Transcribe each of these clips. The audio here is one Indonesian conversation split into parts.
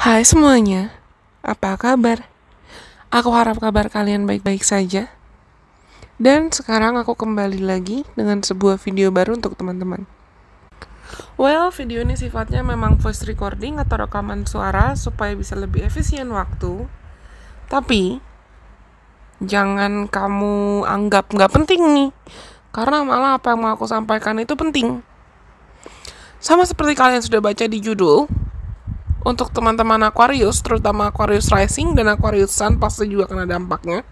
Hai semuanya, apa kabar? Aku harap kabar kalian baik-baik saja. Dan sekarang aku kembali lagi dengan sebuah video baru untuk teman-teman. Well, video ini sifatnya memang voice recording atau rekaman suara supaya bisa lebih efisien waktu. Tapi, jangan kamu anggap nggak penting nih. Karena malah apa yang mau aku sampaikan itu penting. Sama seperti kalian sudah baca di judul, untuk teman-teman Aquarius, terutama Aquarius Rising dan Aquarius Sun pasti juga kena dampaknya.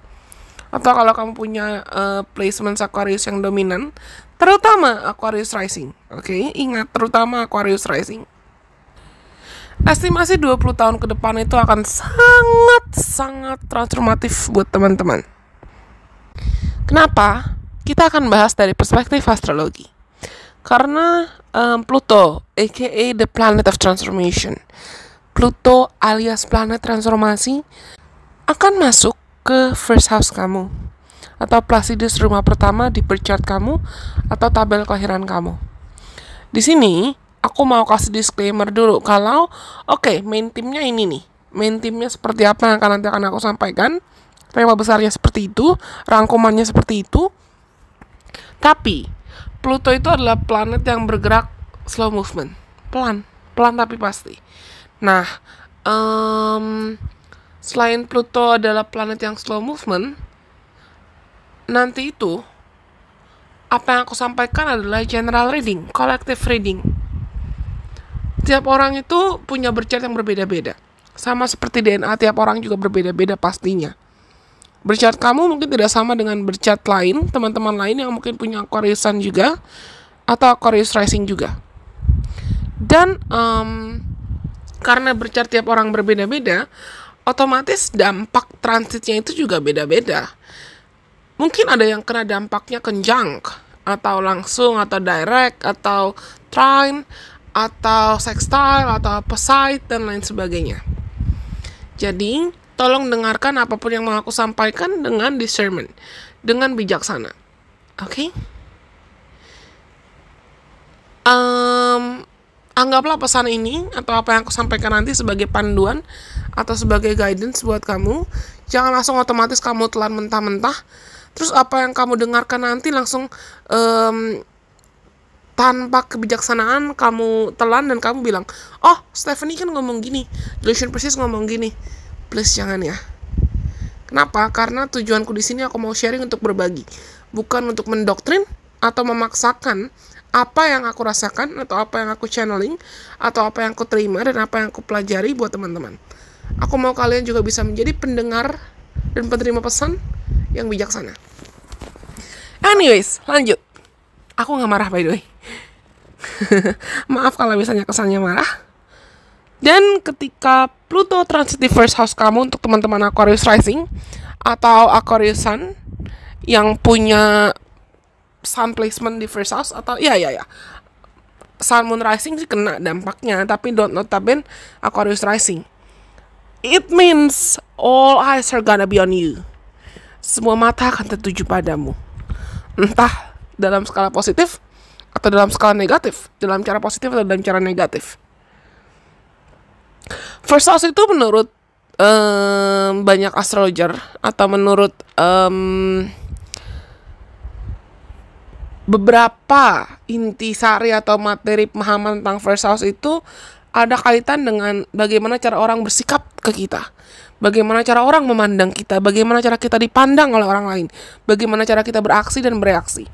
Atau kalau kamu punya placement Aquarius yang dominan, terutama Aquarius Rising. Oke, ingat terutama Aquarius Rising. Estimasi 20 tahun ke depan itu akan sangat transformatif buat teman-teman. Kenapa? Kita akan bahas dari perspektif astrologi. Karena Pluto, aka the planet of transformation, Pluto alias planet transformasi, akan masuk ke first house kamu atau Placidus rumah pertama di birth chart kamu atau tabel kelahiran kamu. Di sini aku mau kasih disclaimer dulu kalau main timnya ini nih. Main timnya seperti apa yang nanti akan aku sampaikan. Tema besarnya seperti itu, rangkumannya seperti itu. Tapi Pluto itu adalah planet yang bergerak slow movement, pelan tapi pasti. Nah, selain Pluto adalah planet yang slow movement, nanti itu apa yang aku sampaikan adalah general reading, collective reading. Tiap orang itu punya birth chart yang berbeda-beda. Sama seperti DNA, tiap orang juga berbeda-beda pastinya. Birth chart kamu mungkin tidak sama dengan birth chart lain, teman-teman lain yang mungkin punya Aquarius Sun juga, atau Aquarius Rising juga. Dan karena birth chart tiap orang berbeda-beda, otomatis dampak transitnya itu juga beda-beda. Mungkin ada yang kena dampaknya conjunct, atau langsung, atau direct, atau trine, atau sextile, atau opposite, dan lain sebagainya. Jadi, tolong dengarkan apapun yang mau aku sampaikan dengan discernment, dengan bijaksana. Oke? Anggaplah pesan ini atau apa yang aku sampaikan nanti sebagai panduan atau sebagai guidance buat kamu. Jangan langsung otomatis kamu telan mentah-mentah. Terus apa yang kamu dengarkan nanti langsung tanpa kebijaksanaan kamu telan dan kamu bilang, oh Stephanie kan ngomong gini, Delusion Persis ngomong gini. Please jangan ya. Kenapa? Karena tujuanku di sini aku mau sharing untuk berbagi, bukan untuk mendoktrin atau memaksakan apa yang aku rasakan atau apa yang aku channeling atau apa yang aku terima dan apa yang aku pelajari buat teman-teman. Aku mau kalian juga bisa menjadi pendengar dan penerima pesan yang bijaksana. Anyways, lanjut. Aku gak marah by the way. Maaf kalau misalnya kesannya marah. Dan ketika Pluto transit di first house kamu untuk teman-teman Aquarius Rising atau Aquarius Sun yang punya Sun placement di first house atau Sun Moon Rising sih kena dampaknya, tapi don't notabene Aquarius Rising. It means all eyes are gonna be on you. Semua mata akan tertuju padamu. Entah dalam skala positif atau dalam skala negatif, dalam cara positif atau dalam cara negatif. First house itu menurut banyak astrologer atau menurut beberapa intisari atau materi pemahaman tentang first house itu ada kaitan dengan bagaimana cara orang bersikap ke kita, bagaimana cara orang memandang kita, bagaimana cara kita dipandang oleh orang lain, bagaimana cara kita beraksi dan bereaksi,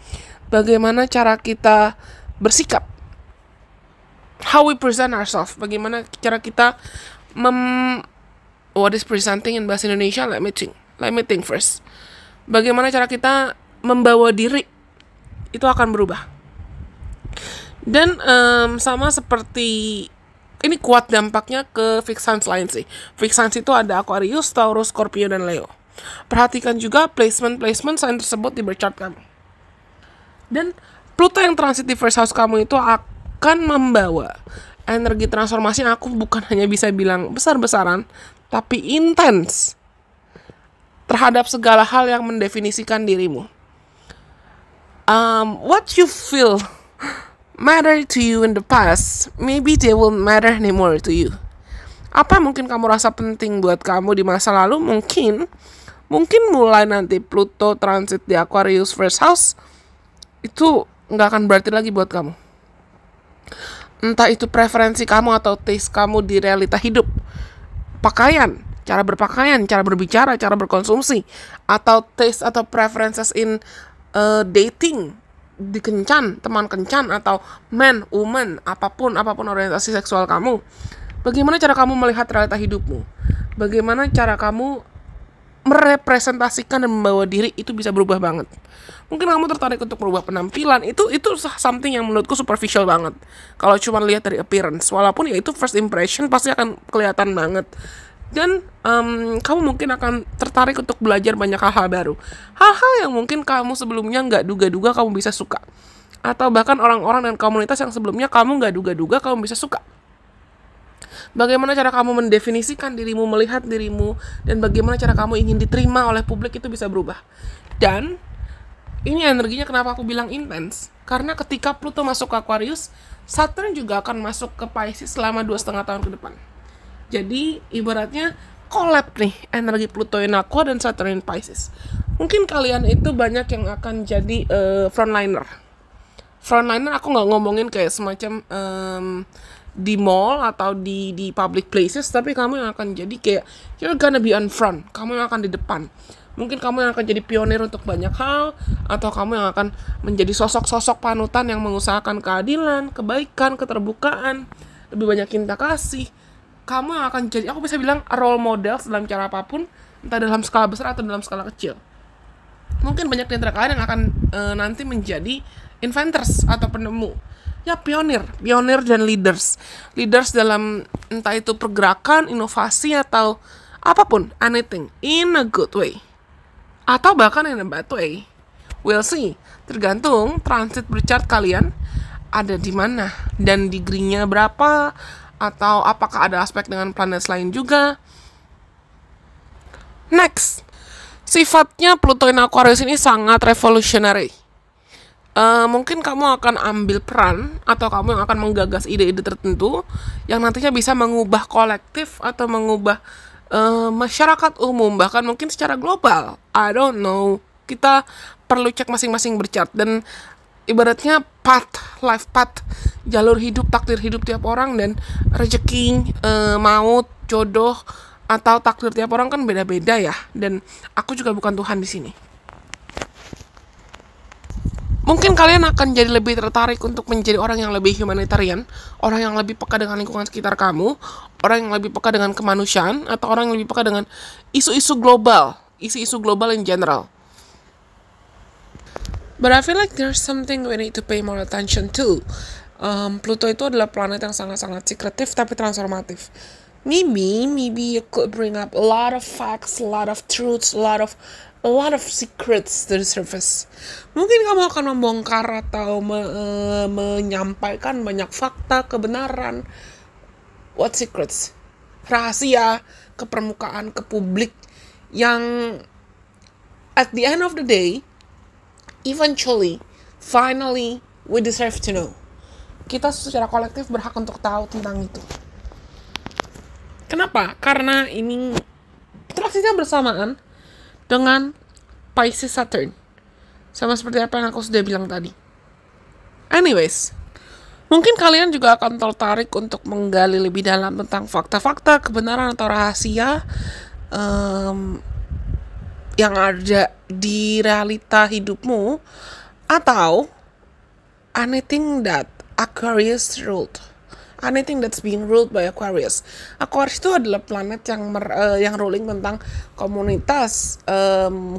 bagaimana cara kita bersikap, how we present ourselves, bagaimana cara kita what is presenting in bahasa Indonesia, let me think first. Bagaimana cara kita membawa diri itu akan berubah. Dan sama seperti ini kuat dampaknya ke fixed signs lain sih. Fixed signs itu ada Aquarius, Taurus, Scorpio, dan Leo. Perhatikan juga placement sign tersebut di birth chart kamu. Dan Pluto yang transit di first house kamu itu akan membawa energi transformasi yang aku bukan hanya bisa bilang besar-besaran, tapi intens terhadap segala hal yang mendefinisikan dirimu. What you feel matter to you in the past, maybe they won't matter anymore to you. Apa yang mungkin kamu rasa penting buat kamu di masa lalu? Mungkin mulai nanti Pluto transit di Aquarius first house, itu nggak akan berarti lagi buat kamu. Entah itu preferensi kamu atau taste kamu di realita hidup, pakaian, cara berpakaian, cara berbicara, cara berkonsumsi, atau taste atau preferences in dating, di kencan, teman kencan, atau man, woman, apapun orientasi seksual kamu. Bagaimana cara kamu melihat realita hidupmu? Bagaimana cara kamu merepresentasikan dan membawa diri, itu bisa berubah banget. Mungkin kamu tertarik untuk merubah penampilan, itu something yang menurutku superficial banget. Kalau cuma lihat dari appearance, walaupun ya itu first impression pasti akan kelihatan banget. Dan kamu mungkin akan tertarik untuk belajar banyak hal-hal baru. Hal-hal yang mungkin kamu sebelumnya nggak duga-duga kamu bisa suka. Atau bahkan orang-orang dan komunitas yang sebelumnya kamu nggak duga-duga kamu bisa suka. Bagaimana cara kamu mendefinisikan dirimu, melihat dirimu, dan bagaimana cara kamu ingin diterima oleh publik, itu bisa berubah. Dan ini energinya kenapa aku bilang intens, karena ketika Pluto masuk ke Aquarius, Saturn juga akan masuk ke Pisces selama 2,5 tahun ke depan. Jadi ibaratnya collab nih, energi Pluto in Aqua dan Saturn in Pisces. Mungkin kalian itu banyak yang akan jadi frontliner. Frontliner aku nggak ngomongin kayak semacam di mall atau di public places, tapi kamu yang akan jadi kayak you're gonna be on front, kamu yang akan di depan. Mungkin kamu yang akan jadi pionir untuk banyak hal, atau kamu yang akan menjadi sosok-sosok panutan yang mengusahakan keadilan, kebaikan, keterbukaan, lebih banyak cinta kasih. Kamu yang akan jadi, aku bisa bilang, role model dalam cara apapun, entah dalam skala besar atau dalam skala kecil. Mungkin banyak di antara kalian yang akan nanti menjadi inventors atau penemu. Ya, pionir dan leaders dalam entah itu pergerakan, inovasi, atau apapun, anything in a good way atau bahkan in a bad way. We'll see, tergantung transit berchart kalian ada di mana dan degree-nya berapa, atau apakah ada aspek dengan planet lain juga. Next, sifatnya Pluto in Aquarius ini sangat revolutionary. Mungkin kamu akan ambil peran atau kamu yang akan menggagas ide-ide tertentu yang nantinya bisa mengubah kolektif atau mengubah masyarakat umum, bahkan mungkin secara global. I don't know. Kita perlu cek masing-masing berchart, dan ibaratnya life path, jalur hidup, takdir hidup tiap orang, dan rezeki, maut, jodoh, atau takdir tiap orang kan beda-beda ya. Dan aku juga bukan Tuhan di sini. Mungkin kalian akan jadi lebih tertarik untuk menjadi orang yang lebih humanitarian, orang yang lebih peka dengan lingkungan sekitar kamu, orang yang lebih peka dengan kemanusiaan, atau orang yang lebih peka dengan isu-isu global in general. But I feel like there's something we need to pay more attention to. Pluto itu adalah planet yang sangat-sangat secretive tapi transformatif. Maybe you could bring up a lot of facts, a lot of truths, a lot of secrets to the surface. Mungkin kamu akan membongkar atau menyampaikan banyak fakta, kebenaran. What secrets? Rahasia ke permukaan, ke publik, yang at the end of the day, eventually, finally, we deserve to know. Kita secara kolektif berhak untuk tahu tentang itu. Kenapa? Karena ini transitnya bersamaan dengan Pisces Saturn. Sama seperti apa yang aku sudah bilang tadi. Anyways, mungkin kalian juga akan tertarik untuk menggali lebih dalam tentang fakta-fakta, kebenaran atau rahasia yang ada di realita hidupmu, atau anything that Aquarius ruled. Anything that's being ruled by Aquarius. Aquarius itu adalah planet yang ruling tentang komunitas,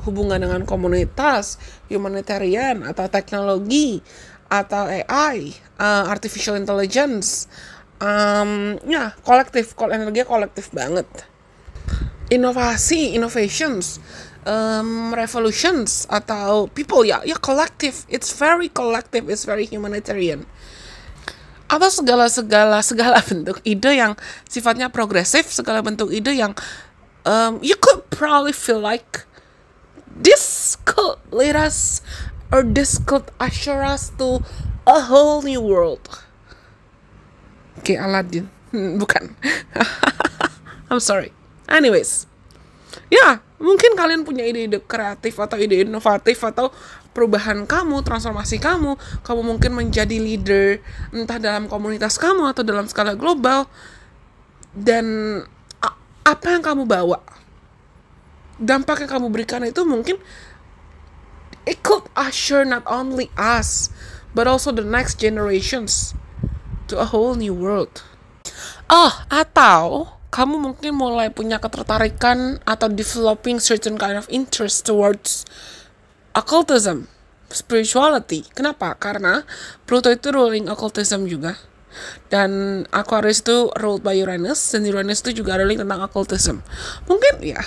hubungan dengan komunitas, humanitarian, atau teknologi, atau AI, artificial intelligence. Kolektif, energinya kolektif banget. Innovations, revolutions, atau people, collective. It's very collective, it's very humanitarian. Atau segala bentuk ide yang sifatnya progresif, segala bentuk ide yang you could probably feel like this could lead us, or this could usher us to a whole new world. Kayak Aladdin. Bukan. I'm sorry. Anyways, ya, mungkin kalian punya ide-ide kreatif atau ide inovatif atau perubahan kamu, transformasi kamu. Kamu mungkin menjadi leader entah dalam komunitas kamu atau dalam skala global. Dan apa yang kamu bawa, dampak yang kamu berikan itu mungkin it could assure not only us but also the next generations to a whole new world. Atau kamu mungkin mulai punya ketertarikan atau developing certain kind of interest towards occultism, spirituality. Kenapa? Karena Pluto itu ruling occultism juga. Dan Aquarius itu ruled by Uranus, dan Uranus itu juga ruling tentang occultism. Mungkin ya,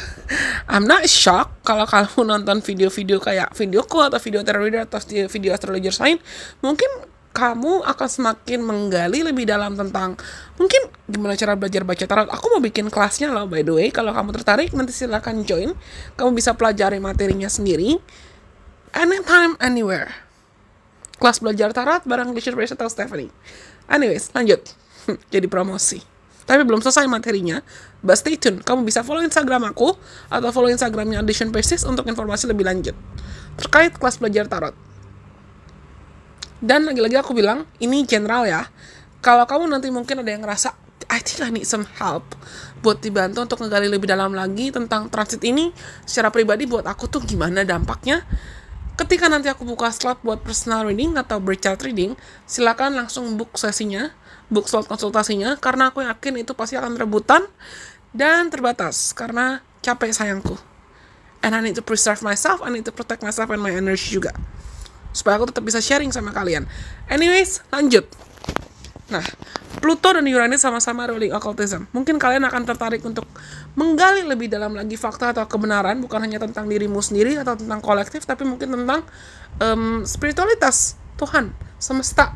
I'm not shocked kalau kamu nonton video-video kayak videoku atau video tarot reader atau video astrologer sign. Mungkin kamu akan semakin menggali lebih dalam tentang mungkin gimana cara belajar baca tarot. Aku mau bikin kelasnya loh, by the way. Kalau kamu tertarik, nanti silakan join. Kamu bisa pelajari materinya sendiri anytime, anywhere. Kelas belajar tarot bareng Glicier Brace atau Stephanie. Anyways, lanjut. Jadi promosi. Tapi belum selesai materinya, but stay tune. Kamu bisa follow Instagram aku atau follow Instagramnya Audition Persis untuk informasi lebih lanjut terkait kelas belajar tarot. Dan lagi-lagi aku bilang, ini general ya. Kalau kamu nanti mungkin ada yang ngerasa, I think I need some help buat dibantu untuk ngegali lebih dalam lagi tentang transit ini secara pribadi buat aku tuh gimana dampaknya. Ketika nanti aku buka slot buat personal reading atau birth chart reading, silakan langsung book sesinya, book slot konsultasinya, karena aku yakin itu pasti akan rebutan dan terbatas, karena capek sayangku. And I need to preserve myself, I need to protect myself and my energy juga, supaya aku tetap bisa sharing sama kalian. Anyways, lanjut. Nah, Pluto dan Uranus sama-sama ruling occultism. Mungkin kalian akan tertarik untuk menggali lebih dalam lagi fakta atau kebenaran, bukan hanya tentang dirimu sendiri atau tentang kolektif, tapi mungkin tentang spiritualitas, Tuhan, semesta,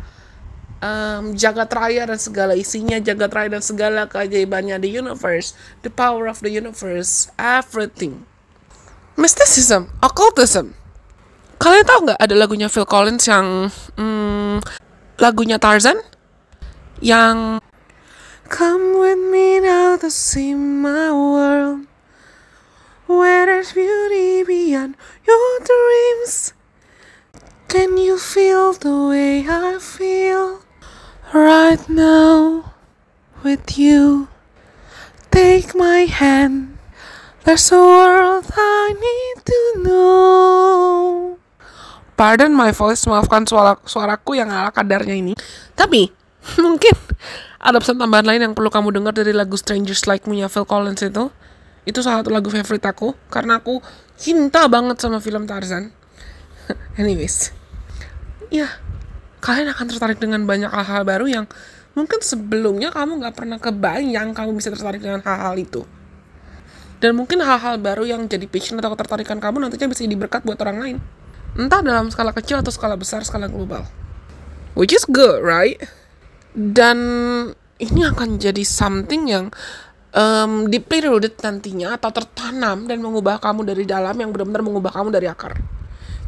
jagat raya dan segala isinya, jagat raya dan segala keajaibannya, the universe, the power of the universe, everything. Mysticism, occultism. Kalian tahu nggak ada lagunya Phil Collins yang lagunya Tarzan? Yang come with me now to see my world, where there's beauty beyond your dreams. Can you feel the way I feel right now with you? Take my hand, there's a world I need to know. Pardon my voice, maafkan suaraku yang ala kadarnya ini. Tapi mungkin ada pesan tambahan lain yang perlu kamu dengar dari lagu Strangers Like Me-nya Phil Collins itu. Itu salah satu lagu favorit aku, karena aku cinta banget sama film Tarzan. Anyways, ya, kalian akan tertarik dengan banyak hal-hal baru yang mungkin sebelumnya kamu gak pernah kebayang kamu bisa tertarik dengan hal-hal itu. Dan mungkin hal-hal baru yang jadi passion atau ketertarikan kamu nantinya bisa jadi berkat buat orang lain, entah dalam skala kecil atau skala besar, skala global. Which is good, right? Dan ini akan jadi something yang deeply rooted nantinya, atau tertanam dan mengubah kamu dari dalam, yang benar-benar mengubah kamu dari akar,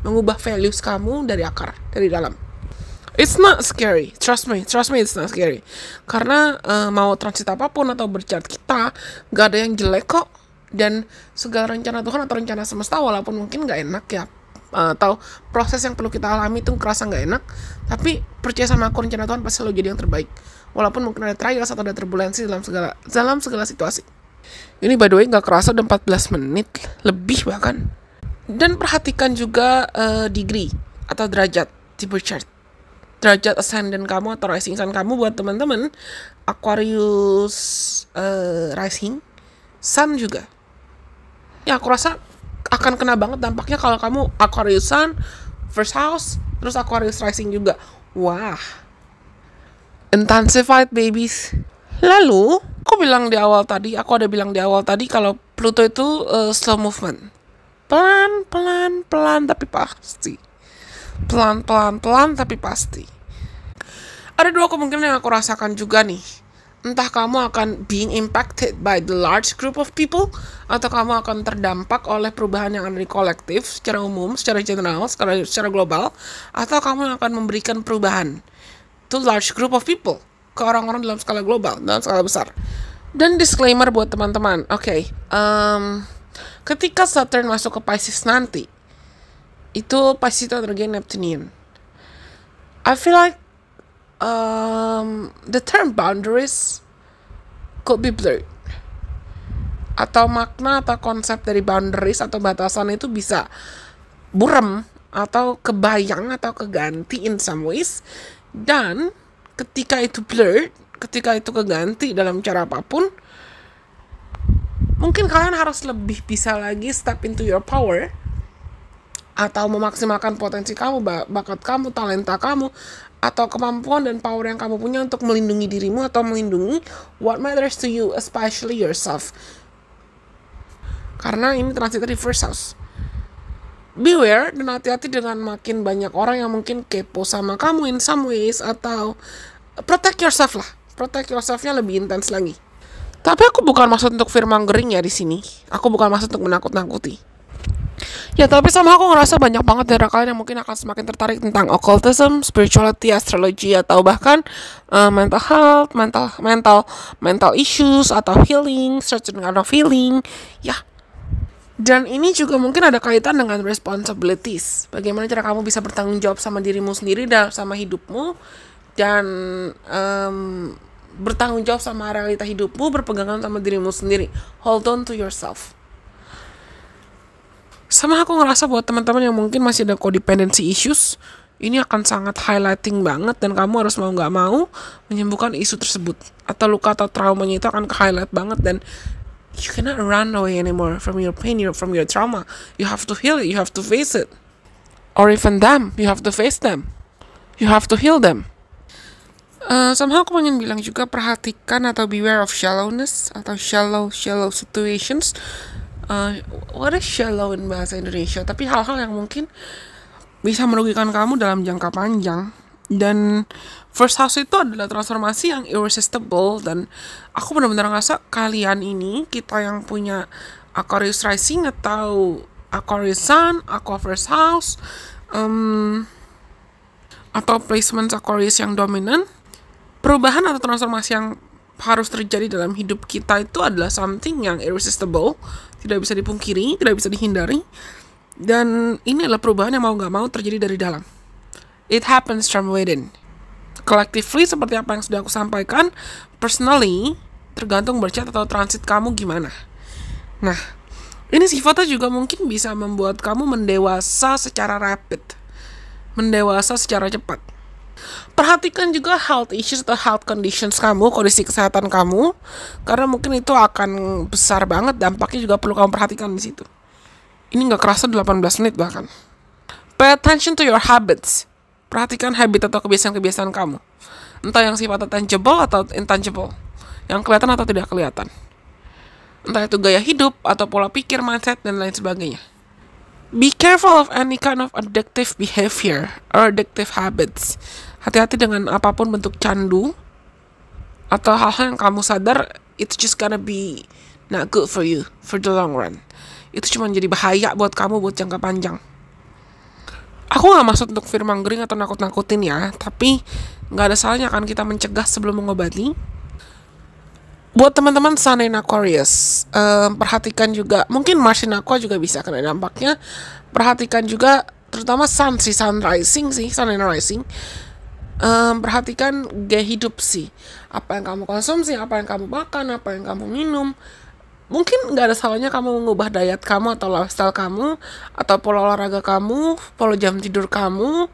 mengubah values kamu dari akar, dari dalam. It's not scary, trust me it's not scary. Karena mau transit apapun atau bercat kita, gak ada yang jelek kok. Dan segala rencana Tuhan atau rencana semesta, walaupun mungkin gak enak ya, atau proses yang perlu kita alami itu kerasa gak enak, tapi percaya sama aku, rencana Tuhan pasti selalu jadi yang terbaik, walaupun mungkin ada trials atau ada turbulensi dalam segala situasi. Ini by the way gak kerasa udah 14 menit lebih bahkan. Dan perhatikan juga degree atau derajat di birth chart, derajat ascendant kamu atau rising sun kamu. Buat teman-teman Aquarius rising sun juga, ya aku rasa akan kena banget dampaknya kalau kamu Aquarius Sun, first house, terus Aquarius Rising juga. Wah, intensified babies. Lalu, aku ada bilang di awal tadi kalau Pluto itu slow movement. Pelan tapi pasti. Pelan tapi pasti. Ada dua kemungkinan yang aku rasakan juga nih. Entah kamu akan being impacted by the large group of people, atau kamu akan terdampak oleh perubahan yang ada di kolektif secara umum, secara general, secara global, atau kamu akan memberikan perubahan to large group of people, ke orang-orang dalam skala global, dalam skala besar. Dan disclaimer buat teman-teman, oke, ketika Saturn masuk ke Pisces nanti, itu Pisces itu energi Neptunian. I feel like the term boundaries could be blurred. Atau makna atau konsep dari boundaries atau batasan itu bisa buram atau kebayang atau keganti in some ways. Dan ketika itu blurred, ketika itu keganti dalam cara apapun, mungkin kalian harus lebih bisa lagi step into your power atau memaksimalkan potensi kamu, bakat kamu, talenta kamu, atau kemampuan dan power yang kamu punya untuk melindungi dirimu atau melindungi what matters to you, especially yourself. Karena ini transit di first house. Beware dan hati-hati dengan makin banyak orang yang mungkin kepo sama kamu in some ways, atau protect yourself lah. Protect yourself-nya lebih intens lagi. Tapi aku bukan maksud untuk fearmongering ya di sini. Aku bukan maksud untuk menakut-nakuti. Ya, tapi sama aku ngerasa banyak banget dari kalian yang mungkin akan semakin tertarik tentang occultism, spirituality, astrology, atau bahkan mental health, mental issues, atau healing, certain kind of healing. Ya. Dan ini juga mungkin ada kaitan dengan responsibilities. Bagaimana cara kamu bisa bertanggung jawab sama dirimu sendiri dan sama hidupmu, dan bertanggung jawab sama realita hidupmu, berpegangan sama dirimu sendiri. Hold on to yourself. Sama aku ngerasa buat teman-teman yang mungkin masih ada codependency issues, ini akan sangat highlighting banget, dan kamu harus mau gak mau menyembuhkan isu tersebut. Atau luka atau traumanya itu akan ke-highlight banget, dan you cannot run away anymore from your pain, from your trauma. You have to heal it, you have to face it. Or even them, you have to face them. You have to heal them. Somehow aku pengen bilang juga, perhatikan atau beware of shallowness atau shallow situations. What is shallow in bahasa Indonesia? Tapi hal-hal yang mungkin bisa merugikan kamu dalam jangka panjang. Dan first house itu adalah transformasi yang irresistible, dan aku benar-benar ngerasa kalian ini, kita yang punya Aquarius rising atau Aquarius sun, Aqua first house, atau placement Aquarius yang dominan, perubahan atau transformasi yang harus terjadi dalam hidup kita itu adalah something yang irresistible, tidak bisa dipungkiri, tidak bisa dihindari, dan ini adalah perubahan yang mau gak mau terjadi dari dalam. It happens from within. Collectively, seperti apa yang sudah aku sampaikan, personally, tergantung berchat atau transit kamu gimana. Nah, ini sifatnya juga mungkin bisa membuat kamu mendewasa secara rapid, mendewasa secara cepat. Perhatikan juga health issues atau health conditions kamu, kondisi kesehatan kamu, karena mungkin itu akan besar banget dampaknya, juga perlu kamu perhatikan di situ. Ini nggak kerasa 18 menit bahkan. Pay attention to your habits. Perhatikan habit atau kebiasaan-kebiasaan kamu. Entah yang sifatnya tangible atau intangible, yang kelihatan atau tidak kelihatan. Entah itu gaya hidup atau pola pikir, mindset, dan lain sebagainya. Be careful of any kind of addictive behavior or addictive habits. Hati-hati dengan apapun bentuk candu atau hal-hal yang kamu sadar it's just gonna be not good for you for the long run. Itu cuma jadi bahaya buat kamu buat jangka panjang. Aku gak maksud untuk fearmongering atau nakut-nakutin ya, tapi gak ada salahnya kan kita mencegah sebelum mengobati. Buat teman-teman Sun in Aquarius, perhatikan juga, mungkin Mars in Aqua juga bisa kena dampaknya. Perhatikan juga, terutama Sun rising. Perhatikan gaya hidup sih, apa yang kamu konsumsi, apa yang kamu makan, apa yang kamu minum. Mungkin gak ada salahnya kamu mengubah diet kamu atau lifestyle kamu, atau pola olahraga kamu, pola jam tidur kamu.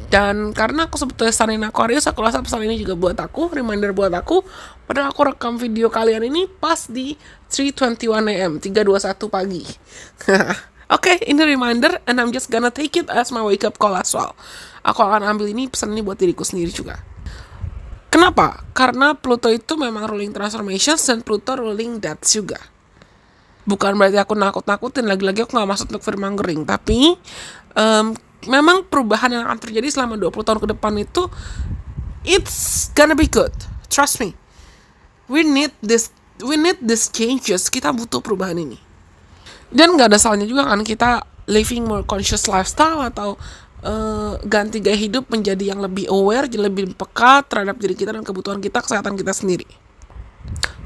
Dan karena aku sebetulnya Sun in Aquarius, aku rasa pesan ini juga buat aku, reminder buat aku. Padahal aku rekam video kalian ini pas di 3:21 AM, 3:21 pagi. Oke, ini reminder, and I'm just gonna take it as my wake up call as well. Aku akan ambil ini, pesan ini buat diriku sendiri juga. Kenapa? Karena Pluto itu memang ruling transformations, dan Pluto ruling deaths juga. Bukan berarti aku nakut-nakutin, lagi-lagi aku gak maksud untuk fearmongering, tapi memang perubahan yang akan terjadi selama 20 tahun ke depan itu it's gonna be good. Trust me. We need this changes. Kita butuh perubahan ini. Dan gak ada salahnya juga kan kita living more conscious lifestyle, atau ganti gaya hidup menjadi yang lebih aware, lebih peka terhadap diri kita dan kebutuhan kita, kesehatan kita sendiri.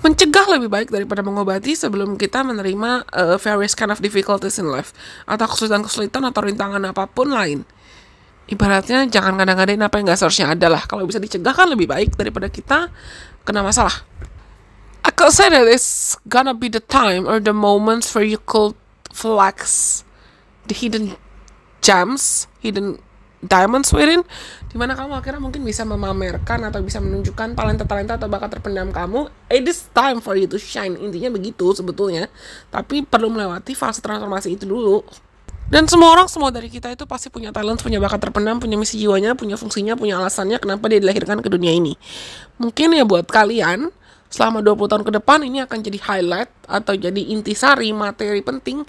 Mencegah lebih baik daripada mengobati sebelum kita menerima various kind of difficulties in life, atau kesulitan-kesulitan atau rintangan apapun lain. Ibaratnya jangan ngada-ngadain apa yang gak seharusnya ada lah. Kalau bisa dicegah kan lebih baik daripada kita kena masalah. I could say that it's gonna be the time or the moments where you could flex the hidden gems, hidden diamonds within, dimana kamu akhirnya mungkin bisa memamerkan atau bisa menunjukkan talenta-talenta atau bakat terpendam kamu. It is time for you to shine. Intinya begitu sebetulnya. Tapi perlu melewati fase transformasi itu dulu. Dan semua orang, semua dari kita itu pasti punya talent, punya bakat terpendam, punya misi jiwanya, punya fungsinya, punya alasannya kenapa dia dilahirkan ke dunia ini. Mungkin ya buat kalian selama 20 tahun ke depan ini akan jadi highlight atau jadi intisari, materi penting,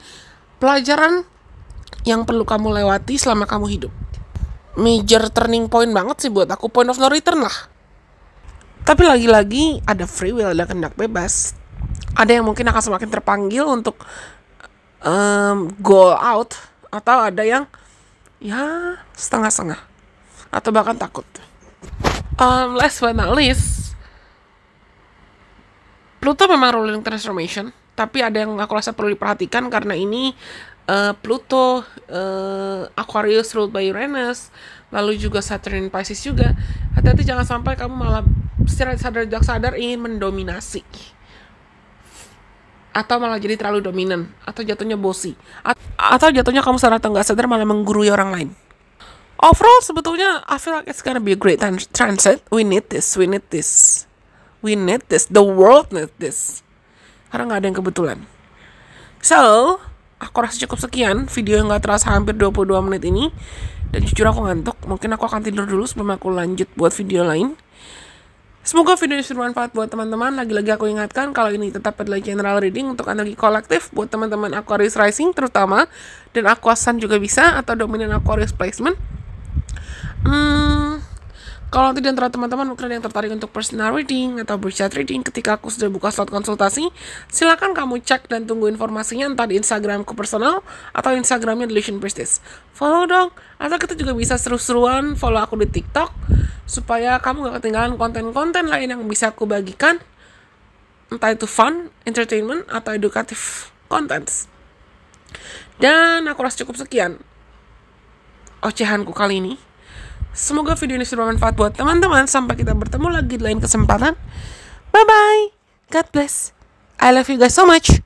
pelajaran yang perlu kamu lewati selama kamu hidup. Major turning point banget sih buat aku, point of no return lah. Tapi lagi-lagi ada free will, ada kehendak bebas. Ada yang mungkin akan semakin terpanggil untuk go out, atau ada yang ya setengah-setengah atau bahkan takut. Last but not least, Pluto memang ruling transformation, tapi ada yang aku rasa perlu diperhatikan karena ini Pluto, Aquarius ruled by Uranus, lalu juga Saturn in Pisces juga. Hati-hati jangan sampai kamu malah secara sadar tidak sadar ingin mendominasi, atau malah jadi terlalu dominan, atau jatuhnya bossy, atau jatuhnya kamu sadar atau nggak sadar malah menggurui orang lain. Overall sebetulnya I feel like it's gonna be a great transit. We need this. The world needs this. Karena nggak ada yang kebetulan. So, aku rasa cukup sekian video yang gak terasa hampir 22 menit ini. Dan jujur aku ngantuk. Mungkin aku akan tidur dulu sebelum aku lanjut buat video lain. Semoga video ini bermanfaat buat teman-teman. Lagi-lagi aku ingatkan kalau ini tetap adalah general reading untuk energi kolektif buat teman-teman Aquarius Rising terutama. Dan Aqua Sun juga bisa, atau dominan Aquarius placement. Kalau nanti di antara teman-teman mungkin ada yang tertarik untuk personal reading atau berchat reading ketika aku sudah buka slot konsultasi, silakan kamu cek dan tunggu informasinya entah di Instagramku personal atau Instagramnya Delusion Priestess. Follow dong, atau kita juga bisa seru-seruan follow aku di TikTok supaya kamu gak ketinggalan konten-konten lain yang bisa aku bagikan, entah itu fun, entertainment, atau edukatif contents. Dan aku rasa cukup sekian ocehanku kali ini. Semoga video ini bermanfaat buat teman-teman. Sampai kita bertemu lagi di lain kesempatan. Bye-bye. God bless. I love you guys so much.